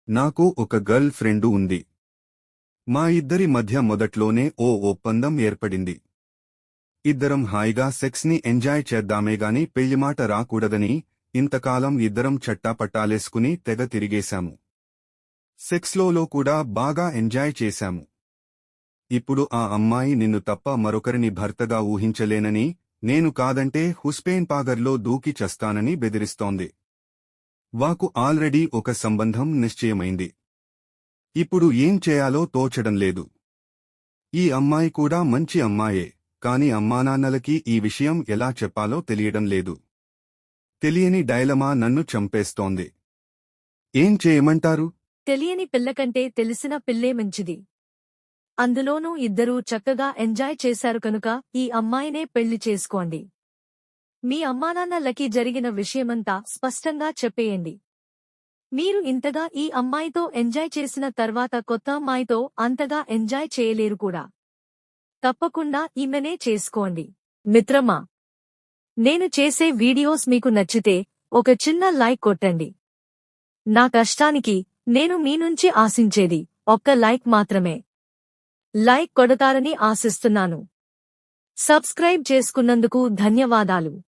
నాకు ఒక girl friend ఉంది. మా ఇద్దరి మధ్య మొదట్లోనే ఓ ఒప్పందం ఏర్పడింది. ఇద్దరం హాయిగా సెక్స్ని ఎంజాయ్ చేద్దామేగాని పెళ్లిమాట రాకూడదని ఇంతకాలం ఇద్దరం చట్టాపట్టాలేసుకుని తెగ తిరిగేశాము. సెక్స్లో కూడా బాగా ఎంజాయ్ చేశాము. ఇప్పుడు ఆ అమ్మాయి నిన్ను తప్ప మరొకరిని భర్తగా ఊహించలేనని, నేను కాదంటే హుస్సేన్ సాగర్లో దూకి చస్తానని బెదిరిస్తోంది. వాకు ఆల్రెడీ ఒక సంబంధం నిశ్చయమైంది. ఇప్పుడు ఏం చేయాలో తోచడం లేదు. ఈ అమ్మాయి కూడా మంచి అమ్మాయే, కాని అమ్మానాన్నలకి ఈ విషయం ఎలా చెప్పాలో తెలియడం లేదు. తెలియని డైలమా నన్ను చంపేస్తోంది. ఏం చేయమంటారు? తెలియని పిల్లకంటే తెలిసిన పిల్లే మంచిది. అందులోనూ ఇద్దరూ చక్కగా ఎంజాయ్ చేశారు కనుక ఈ అమ్మాయినే పెళ్లి చేసుకోండి. మీ అమ్మానాన్నలకి జరిగిన విషయమంతా స్పష్టంగా చెప్పేయండి. మీరు ఇంతగా ఈ అమ్మాయితో ఎంజాయ్ చేసిన తర్వాత కొత్త అమ్మాయితో అంతగా ఎంజాయ్ చేయలేరు కూడా. తప్పకుండా ఈమెనే చేసుకోండి. మిత్రమా, నేను చేసే వీడియోస్ మీకు నచ్చితే ఒక చిన్న లైక్ కొట్టండి. నా కష్టానికి నేను మీ నుంచి ఆశించేది ఒక్క లైక్ మాత్రమే. లైక్ కొడతారని ఆశిస్తున్నాను. సబ్స్క్రైబ్ చేసుకున్నందుకు ధన్యవాదాలు.